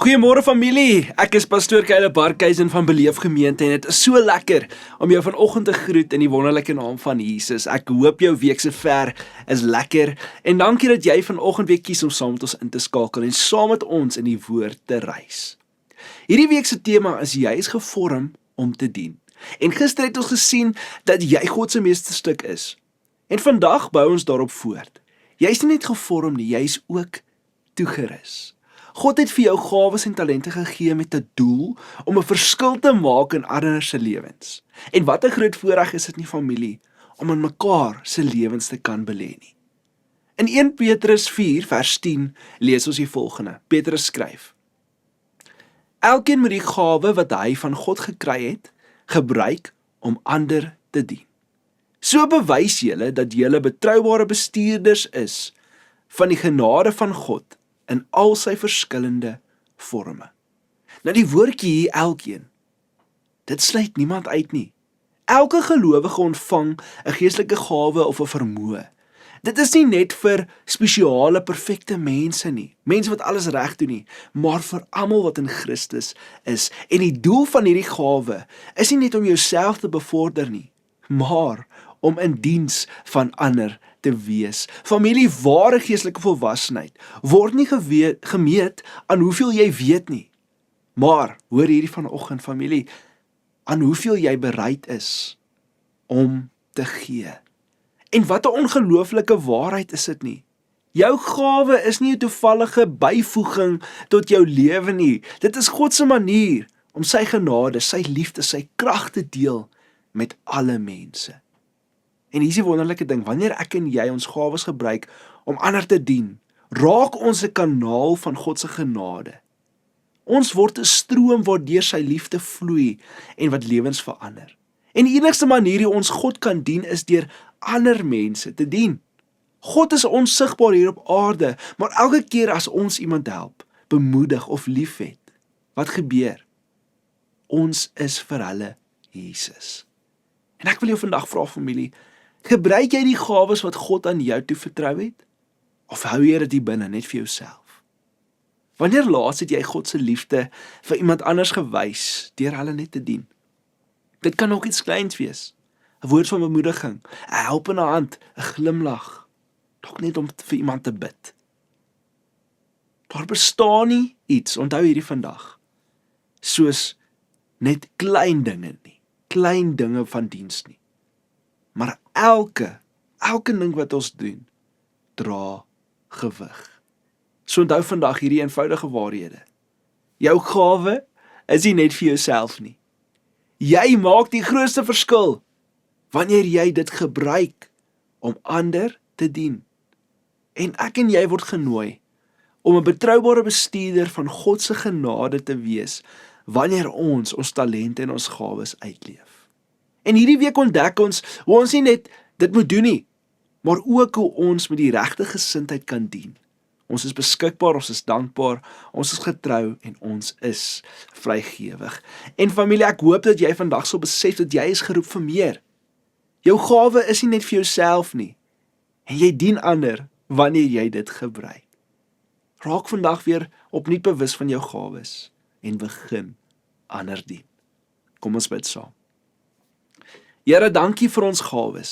Goeiemôre familie, ek is pastoor Kyle Barkhuizen van Beleef Gemeente en dit is so lekker om jou vanoggend te groet in die wonderlike naam van Jesus. Ek hoop jou week se ver is lekker en dankie dat jy vanoggend weer kies om saam met ons in te skakel en saam met ons in die woord te reis. Hierdie week se tema is jy is gevorm om te dien. En gister het ons gesien dat jy God se meesterstuk is. En vandag bou ons daarop voort. Jy is nie net gevorm nie, jy is ook toegerus. God het vir jou gawes en talente gegee met 'n doel om 'n verskil te maak in ander se lewens. En wat 'n groot voorreg is dit nie, familie, om in mekaar se lewens te kan belê nie. In 1 Petrus 4 vers 10 lees ons die volgende. Petrus skryf: Elkeen moet die gawe wat hy van God gekry het, gebruik om ander te dien. So bewys julle dat julle betroubare bestuurders is van die genade van God in al sy verskillende vorme. Nou die woordjie hier, elkeen, dit sluit niemand uit nie. Elke gelowige ontvang 'n geestelike gawe of 'n vermoë. Dit is nie net vir spesiale, perfekte mense nie, mense wat alles reg doen nie, maar vir almal wat in Christus is. En die doel van hierdie gawe is nie net om jouself te bevorder nie, maar om in diens van ander te wees. Familie, ware geestelike volwassenheid word nie gemeet aan hoeveel jy weet nie, maar, hoor hierdie vanoggend familie, aan hoeveel jy bereid is om te gee. En wat 'n ongelooflike waarheid is dit nie? Jou gawe is nie 'n toevallige byvoeging tot jou lewe nie. Dit is God se manier om sy genade, sy liefde, sy krag te deel met alle mense. En hier is die wonderlike ding, wanneer ek en jy ons gawes gebruik om ander te dien, raak ons 'n kanaal van God se genade. Ons word 'n stroom waardeur sy liefde vloei en wat lewens verander. En die enigste manier hoe ons God kan dien is deur ander mense te dien. God is onsigbaar hier op aarde, maar elke keer as ons iemand help, bemoedig of liefhet, wat gebeur? Ons is vir hulle Jesus. En ek wil jou vandag vra, familie, gebruik jy die gawes wat God aan jou toevertrou het? Of hou jy dit hier binne net vir jouself? Wanneer laas het jy God se liefde vir iemand anders gewys deur hulle net te dien? Dit kan ook iets kleins wees. 'n Woord van bemoediging, 'n helpende hand, 'n glimlag, dalk net om vir iemand te bid. Daar bestaan nie iets, onthou hierdie vandag, soos net klein dinge nie, klein dinge van diens nie. Maar elke ding wat ons doen, dra gewig. So onthou vandag hierdie eenvoudige waarhede. Jou gawe is nie net vir jouself nie. Jy maak die grootste verskil wanneer jy dit gebruik om ander te dien. En ek en jy word genooi om 'n betroubare bestuurder van God se genade te wees wanneer ons talente en ons gawes uitleef. En hierdie week ontdek ons hoe ons nie net dit moet doen nie, maar ook hoe ons met die regte gesindheid kan dien. Ons is beskikbaar, ons is dankbaar, ons is getrou en ons is vrygewig. En familie, ek hoop dat jy vandag sal besef dat jy is geroep vir meer. Jou gawe is nie net vir jouself nie, en jy dien ander wanneer jy dit gebruik. Raak vandag weer opnuut bewus van jou gawes en begin ander dien. Kom ons bid saam. Here, dankie vir ons gawes.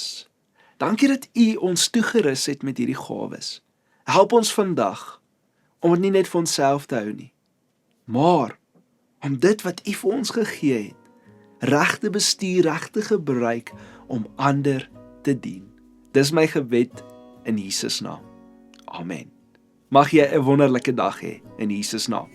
Dankie dat U ons toegerus het met hierdie gawes. Help ons vandag om dit nie net vir onsself te hou nie, maar om dit wat U vir ons gegee het, reg te bestuur, reg te gebruik om ander te dien. Dis my gebed in Jesus naam. Amen. Mag jy 'n wonderlike dag hê in Jesus naam.